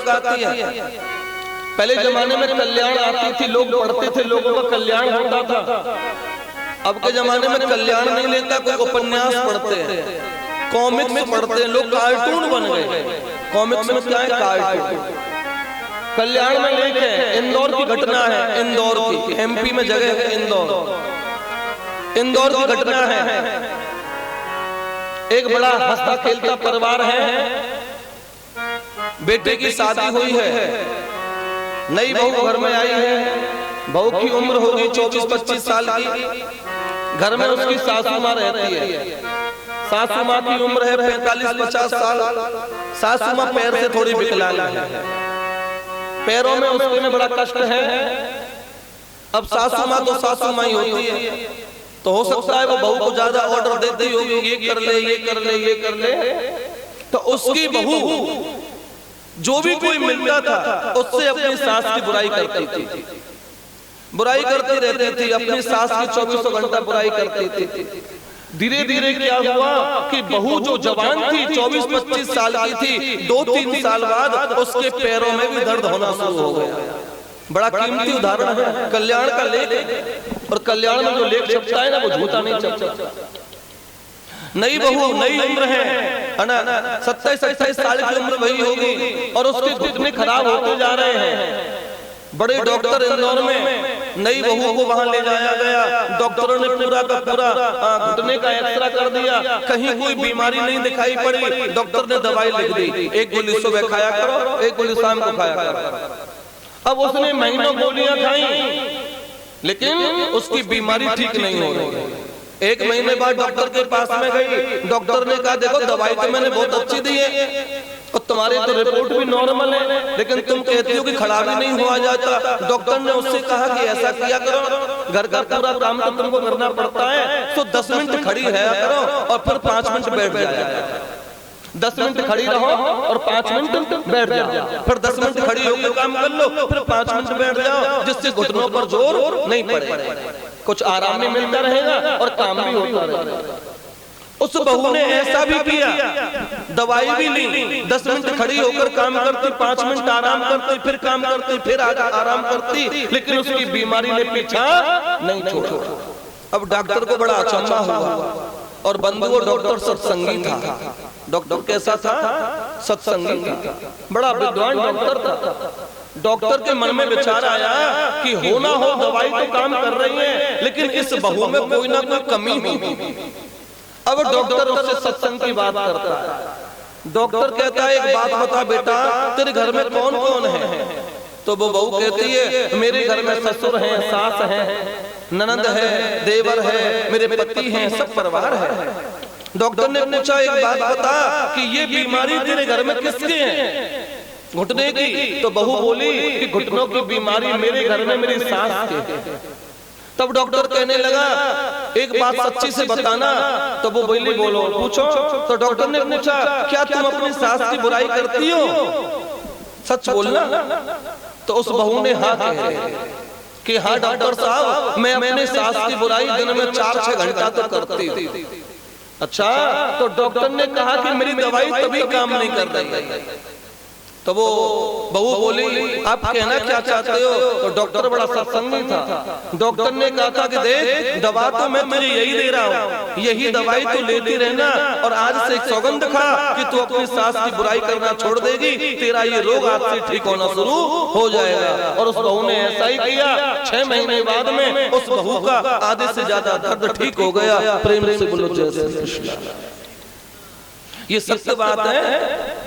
तक आती है। पहले जमाने में कल्याण आती थी, लोग पढ़ते थे, लोगों का कल्याण होता था। अब के जमाने में कल्याण नहीं लेता, कोई उपन्यास पढ़ते हैं, कॉमिक्स पढ़ते हैं, लोग कार्टून बन गए। कॉमिक्स में क्या है? कार्टून। कल्याण में लेके इंदौर की घटना है, इंदौर की, एमपी में जगह है इंदौर की घटना है। एक बड़ा हंसता खेलता परिवार है, बेटे की शादी हुई है, नई बहू घर में आई है, बहू की उम्र होगी 24-25 साल की। घर में उसकी सासू माँ रहती है, सासू माँ की उम्र है 45-50 साल। सासू माँ पैर से थोड़ी विकलांग है, पैरों में उसके में बड़ा कष्ट है। अब सासू माँ तो सासू माँ ही होती है, तो हो सकता है वो बहू को ज्यादा ऑर्डर देती होगी, ये कर ले, ये कर ले, ये कर ले। तो उसकी बहू जो भी कोई मिलता था उससे अपनी सास की बुराई करती थी, बुराई करती रहती थी, अपनी सास की 24 घंटा बुराई करती थी। धीरे धीरे क्या हुआ कि बहू जो जवान थी 24-25 साल की थी, 2-3 साल बाद उसके पैरों में भी दर्द होना शुरू हो गया। बड़ा कीमती उदाहरण है, कल्याण का लेख। और कल्याण में जो लेख छपता है ना, वो झूठा नहीं छपता। नई बहू, नई उम्र है ना, 27-28 साल की उम्र वही होगी, और उसके घुटने खराब होते जा रहे हैं। बड़े डॉक्टर इंदौर में, नई बहू को वहां ले जाया गया, डॉक्टरों ने पूरा का पूरा घुटने का एक्सरा कर दिया, कहीं कोई बीमारी नहीं दिखाई पड़ी। डॉक्टर ने दवाई लिख दी, एक गोली सुबह खाया करो, एक गोली शाम को खाया करो। अब उसने महीनों गोलियां खाई, लेकिन उसकी बीमारी ठीक नहीं हो रही। एक महीने बाद डॉक्टर के पास में गई, डॉक्टर ने कहा देखो दवाई तो मैंने बहुत अच्छी दी है और तुम्हारी तो रिपोर्ट भी नॉर्मल है, लेकिन तुम कहती हो कि खड़ा भी नहीं हुआ जाता। डॉक्टर ने उससे कहा कि ऐसा किया करो, घर का पूरा काम तो तुमको करना पड़ता है, तो 10 मिनट खड़ी है करो और फिर 5 मिनट बैठ जाए। 10 मिनट खड़ी रहो और 5 मिनट बैठ जाओ, फिर 10 मिनट खड़ी होकर काम कर लो, फिर 5 मिनट बैठ जाओ, जिससे घुटनों पर जोर नहीं पड़े, कुछ आराम भी मिलता रहेगा और काम भी होता रहेगा। उस बहू ने ऐसा भी किया, दवाई भी ली, 10 मिनट खड़ी होकर काम करती, 5 मिनट आराम करती, फिर काम करती, फिर आराम करती, लेकिन उसकी बीमारी ने पीछा नहीं छोड़ा। अब डॉक्टर को बड़ा अचंभा हुआ, और बंधु वो डॉक्टर सत्संगी था। डॉक्टर कैसा था? सत्संगी था, बड़ा विद्वान डॉक्टर था। डॉक्टर के मन में विचार आया कि हो ना हो दवाई तो काम कर रही है, लेकिन इस बहू में कोई ना कोई कमी होगी। अब डॉक्टर उससे सत्संग की बात करता है। डॉक्टर कहता है एक बात बता बेटा, तेरे घर में कौन कौन है? तो वो बहू कहती है मेरे घर में ससुर हैं, सास है, ननद है, देवर है, मेरे पति हैं, सब परिवार है। डॉक्टर ने पूछा एक बात बता कि ये बीमारी तेरे घर में किसकी है? घुटने की। तो बहू बोली कि घुटनों की बीमारी मेरे घर में मेरी सास की। तब डॉक्टर कहने लगा एक बात सच्ची से बताना। तो वो बोली बोलो, पूछो। तो डॉक्टर ने पूछा क्या तुम अपनी सास की बुराई करती हो? सच बोलना। तो उस बहू ने हाँ कहा कि हाँ डॉक्टर साहब, मैं अपने सास की बुराई दिन में 4-6 घंटा तो करती थी। अच्छा, तो डॉक्टर ने कहा कि मेरी दवाई तभी काम नहीं कर रही। तो वो बहू बोली आप कहना क्या चाहते हो? तो डॉक्टर बड़ा सत्संगी था। डॉक्टर ने कहा था कि देख दवा तो मैं तुझे यही दे रहा हूँ, यही दवाई तो लेती रहना, और आज से एक सौगंध खा कि तू अपनी सास की बुराई करना छोड़ देगी, तेरा ये रोग आज से ठीक होना शुरू हो जाएगा। और उस बहू ने ऐसा ही किया। 6 महीने बाद में उस बहू का आधे से ज्यादा दर्द ठीक हो गया। प्रेम से बोलो जय श्री कृष्ण। ये सत्य बात है।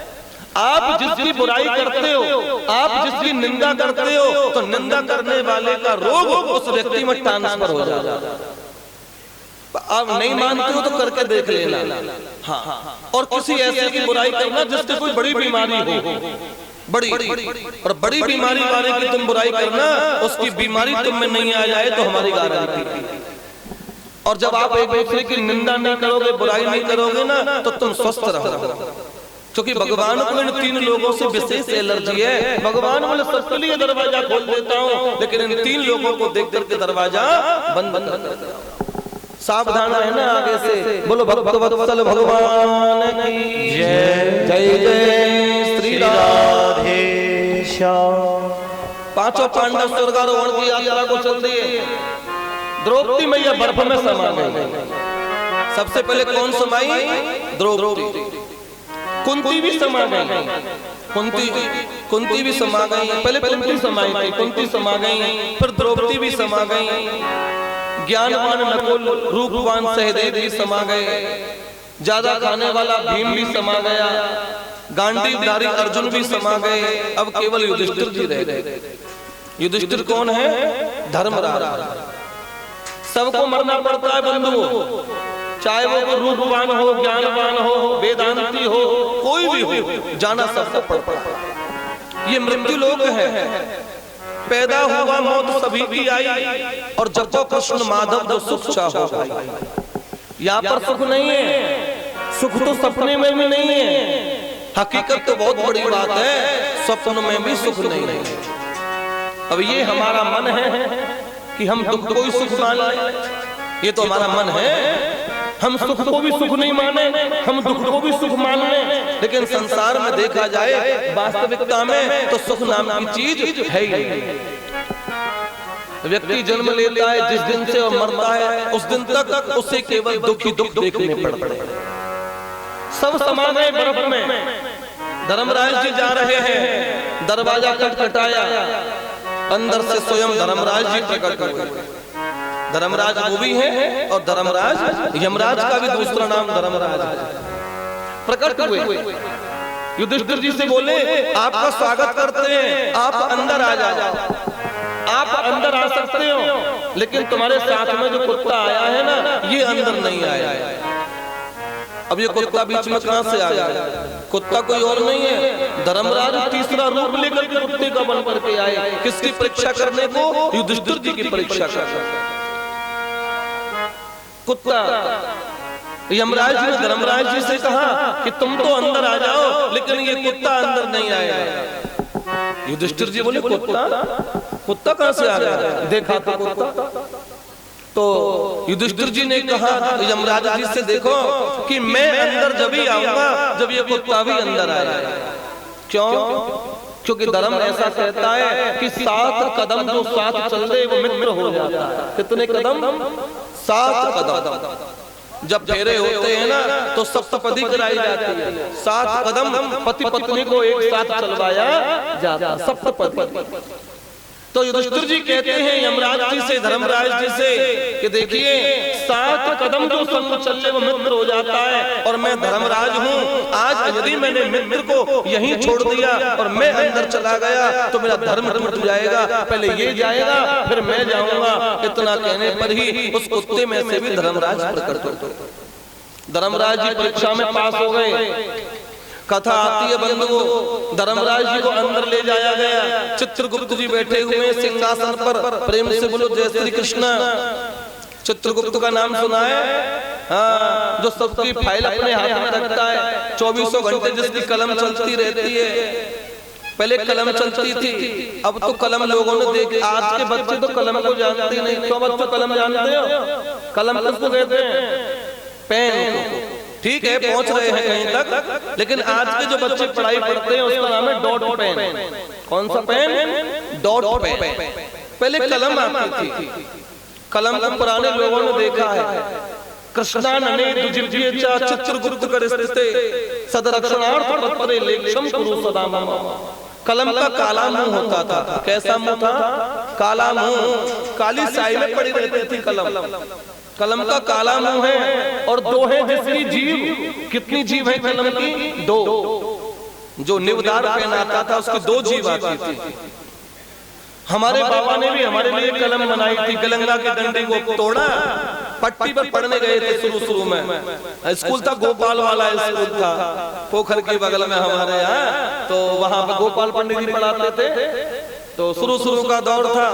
आप जिसकी बुराई करते हो, आप जिसकी निंदा करते हो, तो निंदा करने वाले का रोग उस व्यक्ति में ट्रांसफर हो जाता है। आप नहीं मानते हो तो करके देख लेना। हाँ, और किसी ऐसे की बुराई करना जिससे कोई बड़ी बीमारी हो, बड़ी और बड़ी बीमारी वाले की तुम बुराई करना, उसकी बीमारी तुम में नहीं आ जाए तो हमारी गारंटी। और जब आप एक दूसरे की निंदा नहीं करोगे, बुराई नहीं करोगे ना, तो तुम स्वस्थ रहोगे। क्योंकि भगवान को इन 3 लोगों से विशेष एलर्जी है। भगवान बोले सबके लिए दरवाजा खोल देता हूँ, लेकिन इन 3 लोगों को देख करके दरवाजा बंद कर देता हूं। सावधान रहना आगे से। बोलो भक्तवत्सल भगवान की जय। जय जय श्री राधे। इच्छा। पांचों पांडव स्वर्गारोहण की यात्रा को चल दिए। द्रौपदी मैया बर्फ में समा गई। सबसे पहले कौन समाई? द्रौपदी। कुंती भी समा गई। कुंती भी समा गई। पहले कुंती समाई थी, कुंती समा गई, फिर द्रौपदी भी समा गई। ज्ञानवान नकुल, रूपवान सहदेव भी समा गए। ज्यादा खाने वाला भीम भी समा गया। गांडीवधारी अर्जुन भी समा गए। अब केवल युधिष्ठिर जी रह गए। युधिष्ठिर कौन है? धर्मराज। सबको मरना पड़ता है बंधुओं, चाहे वो रूपवान हो, ज्ञानवान हो, वेदांती हो, कोई भी हो, जाना सबको पड़ता है। ये मृत्यु लोक है। पैदा हुआ मौत सभी की आई, और जब तो कृष्ण माधव जो सुख चाहो। यहाँ पर सुख नहीं है, सुख तो सपने में भी नहीं है। हकीकत तो बहुत बड़ी बात है, सपनों में भी सुख नहीं है। अब ये हमारा मन है कि हम दुख को ही सुख मान लें, ये तो हमारा मन है। हम सुख को भी सुख नहीं माने, हम दुख को भी सुख मान लें। लेकिन संसार में देखा जाए, वास्तविकता में तो सुख नाम की चीज है ही नहीं। व्यक्ति जन्म लेता है, जिस दिन से वो मरता है, उस दिन तक उसे केवल दुख ही दुख देखने पड़ते हैं। सब समा गए बर्फ में। धर्मराज जी जा रहे हैं, दरवाजा खटखटाया, अंदर से स्वयं धर्मराज जी प्रकट हुए। धर्मराज वो भी है, और धर्मराज यमराज का भी दूसरा नाम धर्मराज प्रकट हुए। युधिष्ठिर जी से बोले, आपका स्वागत करते हैं, आप अंदर आ जाओ। आप अंदर आ सकते हो, लेकिन तुम्हारे साथ में जो कुत्ता आया है ना, ये अंदर नहीं आया है। अब ये कुत्ता बीच में कहां से आ गया? कुत्ता कोई और नहीं है, धर्मराज तीसरा रूप लेकर के कुत्ते का बन करके आए। किसकी परीक्षा करने को? युधिष्ठिर जी की परीक्षा करने। कुत्ता यमराज जी ने धर्मराज जी से कहा कि तुम तो अंदर आ जाओ, लेकिन ये कुत्ता अंदर नहीं आया। युधिष्ठिर जी बोले, कुत्ता कहां से आ गया? देखा तो कुत्ता। तो युधिष्ठिर जी ने कहा यमराज जी से, देखो कि मैं अंदर जब ही आऊंगा जब ये कुत्ता भी अंदर आएगा। क्यों? क्योंकि धर्म ऐसा कहता है कि 7 कदम जो साथ चल दे वो मित्र हो जाता है। कितने कदम? 7 कदम। जब फेरे होते हैं ना, तो सप्तपदी कराई जाती है। 7 कदम पति पत्नी को एक साथ चलवाया जाता, सप्तपदी। तो युधिष्ठिर जी कहते हैं यमराज जी से, धर्मराज जी से, कि देखिए 7 कदम जो संग चलने वो मित्र हो जाता है, और मैं धर्मराज हूँ। आज यदि मैंने मित्र को यहीं छोड़ दिया और मैं अंदर चला गया, तो मेरा धर्म टूट जाएगा। पहले ये जाएगा, फिर मैं जाऊंगा। इतना कहने पर ही उस कुत्ते में से भी धर्मराज प्रकट होते। धर्मराज जी परीक्षा में पास हो गए। कथा आती है बंधुओं, धर्मराज जी को अंदर ले जाया गया। चित्रगुप्त जी बैठे हुए सिंहासन पर, प्रेम से बोलो जय श्री कृष्ण। चित्रगुप्त का नाम सुना है? हाँ, जो सबकी फाइल अपने हाथ में रखता है, 24 घंटे जिसकी कलम चलती रहती है। पहले कलम चलती थी, अब तो कलम लोगों ने देख। आज के बच्चे तो कलम को जानते नहीं। तो बच्चों कलम जानते हो? कलम किसको कहते हैं? पेन। ठीक है, पहुंच रहे हैं कहीं तक, लेकिन आज के जो बच्चे पढ़ाई पढ़ते हैं उसका नाम है डॉट पेन। कौन सा पेन? Dot pen. पहले कलम आती थी। कलम को पुराने लोगों ने देखा है। कृष्णानने दुजिर्जियेचा चित्रगुप्त करस्ते सदरक्षणार्थ पत्रे लेक्षम कुरु सदा मम। कलम का काला मुंह होता था। कैसा मुंह था? काला मुंह। काली स्याही में पड़ी रहती थी कलम। कलम का काला मुंह है, और 2 है जिसकी जीभ। कितनी जीभ है कलम की? 2। जो निवदार पेन आता था उसकी 2 जीभ आती थी। हमारे बाबा ने भी हमारे लिए कलम बनाई थी। गलंगा के डंडे को तोड़ा, पट्टी पर पढ़ने गए थे शुरू में। स्कूल था, गोपाल वाला स्कूल था, पोखर के बगल में हमारे यहाँ। तो वहां पर गोपाल पंडित जी पढ़ाते थे। तो शुरू का दौर था,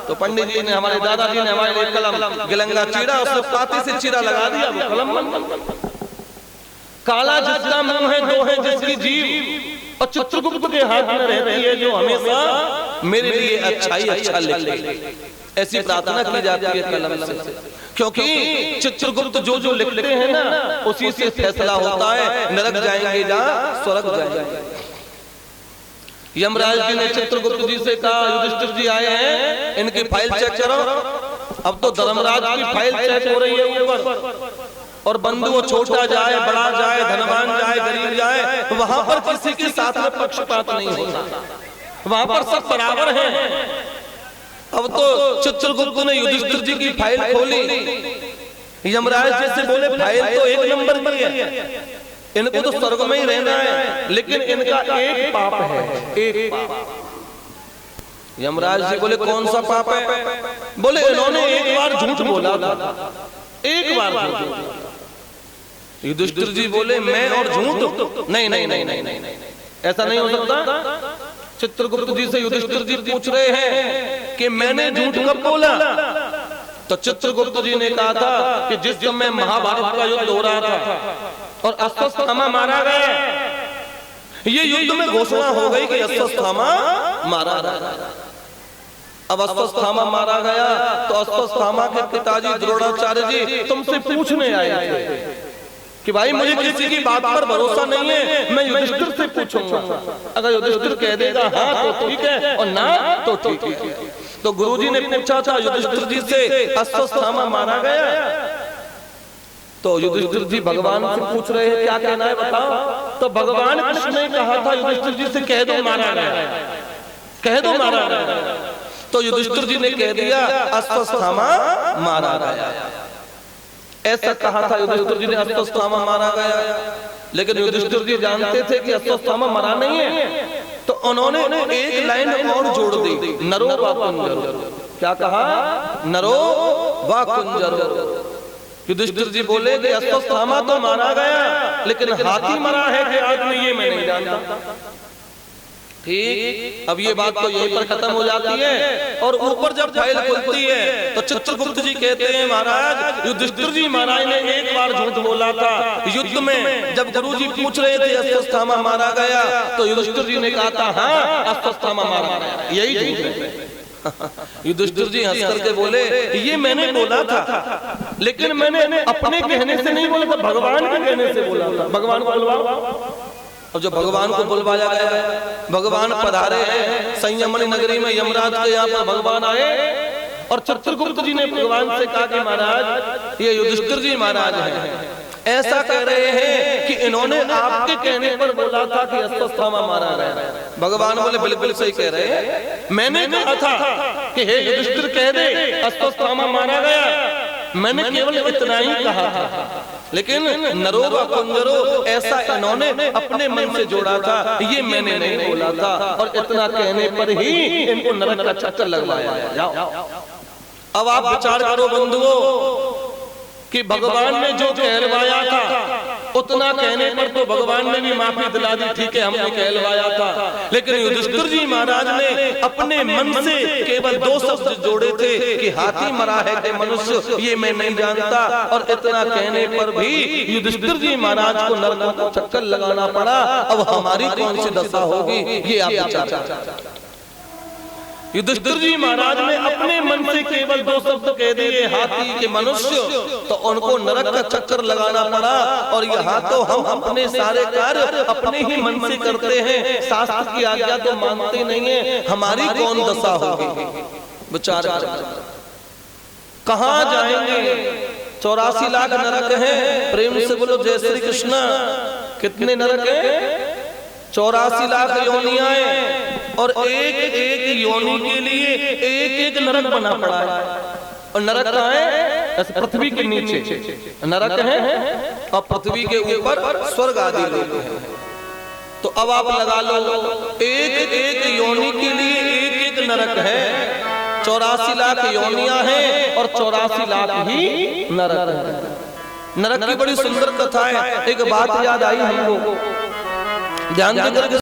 तो पंडित जी ने, हमारे दादाजी ने हमारे लिए कलम गलंगा चीरा, उसको पाती से चीरा लगा दिया, वो कलम बन। काला जिसका मुंह है, 2 है जिसकी जीभ, और चित्रगुप्त के हाथ में रहती है जो हमेशा मेरे लिए अच्छा लिखे। ऐसी प्रार्थना की जाती है कलम से, क्योंकि चित्रगुप्त जो लिखते हैं ना, उसी से फैसला होता है। नरक जाएंगे या स्वर्ग जाएंगे। यमराज जी ने चित्रगुप्त जी से कहा, युधिष्ठिर जी आए हैं, इनकी फाइल चेक करो। अब तो धर्मराज की फाइल चेक हो रही है ऊपर, और बंधु वो छोटा जाए बड़ा जाए, धनवान जाए गरीब जाए, वहां पर किसी के साथ में पक्षपात नहीं होता, वहां पर सब बराबर हैं। अब तो चित्रगुप्त ने युधिष्ठिर जी की फाइल खोली, यमराज जी से बोले फाइल तो एक नंबर की है, इनको तो स्वर्ग में ही रहना है, लेकिन इनका एक पाप है, एक पाप। यमराज जी बोले कौन सा पाप है? बोले इन्होंने एक बार झूठ बोला था, एक बार झूठ। युधिष्ठिर जी बोले मैं और झूठ? नहीं नहीं नहीं नहीं नहीं, ऐसा नहीं हो सकता। चित्रगुप्त जी से युधिष्ठिर जी पूछ रहे हैं कि मैंने झूठ कब बोला? तो चित्रगुप्त जी ने कहा था कि जिस समय महाभारत का युद्ध हो रहा था और अश्वत्थामा मारा गया, ये युद्ध में घोषणा हो गई कि अश्वत्थामा मारा गया। अब अश्वत्थामा मारा गया तो अश्वत्थामा के पिताजी द्रोणाचार्य जी तुमसे पूछने आए थे कि भाई मुझे किसी की बात पर भरोसा नहीं है, मैं युधिष्ठिर से पूछूंगा, अगर युधिष्ठिर कह देगा हाँ तो ठीक है और ना तो ठीक है। तो गुरुजी ने पूछा था युधिष्ठिर जी से अश्वत्थामा मारा गया, तो युधिष्ठिर जी भगवान से पूछ रहे हैं क्या कहना है बताओ। तो भगवान कृष्ण ने कहा था युधिष्ठिर जी से कह दो मारा गया, कह दो मारा गया। तो युधिष्ठिर जी ने कह दिया अश्वत्थामा मारा गया, ऐसा कहा था युधिष्ठिर जी ने, अश्वत्थामा मारा गया। लेकिन युधिष्ठिर जी जानते थे कि अश्वत्थामा मरा नहीं है, तो उन्होंने एक लाइन और जोड़ दी, नरो वा कुंजरो। क्या कहा? नरो वा कुंजरो। युधिष्ठिर जी बोले कि अश्वत्थामा तो मारा गया, लेकिन हाथी मरा है कि आदमी ये मैं नहीं जानता। ठीक, अब ये बात तो यहीं पर खत्म हो जाती है। और ऊपर जब फाइल खुलती है तो चित्रगुप्त जी कहते हैं महाराज युधिष्ठिर जी महाराज ने एक बार झूठ बोला था युद्ध में, जब गुरुजी पूछ रहे थे अश्वत्थामा मारा गया, तो युधिष्ठिर जी ने कहा था हाँ अश्वत्थामा मारा गया, यही झूठ है। युधिष्ठिर जी हंस करके बोले ये मैंने बोला था, लेकिन मैंने अपने कहने से नहीं बोला था, भगवान के कहने से बोला था। भगवान को बुलवाओ। और जब भगवान को बुलवाया गया, भगवान पधारे हैं संयमनी नगरी में, यमराज के यहाँ पर भगवान आए और चित्रगुप्त जी ने भगवान से कहा कि महाराज ये युधिष्ठिर जी महाराज हैं, ऐसा कह रहे हैं कि इन्होंने आपके कहने पर बोला था कि अश्वत्थामा मारा गया। भगवान बोले बिल्कुल सही कह रहे हैं, मैंने कहा था कि हे युधिष्ठिर कह दे अश्वत्थामा मारा गया, मैंने केवल इतना ही कहा था, लेकिन नरो वा कुंजरो ऐसा इन्होंने अपने मन से जोड़ा था, ये मैंने नहीं बोला था। और इतना कहने पर ही इनको नरक का चक्कर लगवाया। जाओ अब आप विचार करो बंधुओं कि भगवान ने जो कहलवाया था उतना कहने पर तो भगवान ने भी माफी दिला दी, ठीक है हमने कहलवाया था, लेकिन युधिष्ठिर जी महाराज ने अपने मन से केवल दो शब्द जोड़े थे कि हाथी मरा है कि मनुष्य, ये मैं नहीं जानता। और इतना कहने पर भी युधिष्ठिर जी महाराज को नरक का चक्कर लगाना पड़ा। अब हमारी कौन सी दशा होगी ये आप विचार। युधिष्ठिर जी महाराज ने अपने मन से केवल दो शब्द कह दिए हाथी के मनुष्य, तो उनको नरक का चक्कर लगाना पड़ा। और यहाँ तो हम अपने सारे कार्य अपने ही मन से करते हैं, शास्त्र की आज्ञा तो मानते नहीं है, हमारी कौन दशा होगी विचार। कहाँ जाएंगे? 84 लाख नरक हैं, प्रेम से बोलो जय श्री कृष्ण। कितने नरक हैं? 84 लाख योनियां हैं, और एक एक योनि के लिए एक एक नरक बना पड़ा है। और नरक कहाँ है? पृथ्वी के नीचे नरक है, और पृथ्वी के ऊपर स्वर्ग आदि लोग हैं। तो अब आप लगा लो एक एक योनि के लिए एक एक नरक है। 84 लाख योनियां हैं और 84 लाख ही नरक है। नरक की बड़ी सुंदर कथा है। एक बात याद आई हमको, ध्यान देकर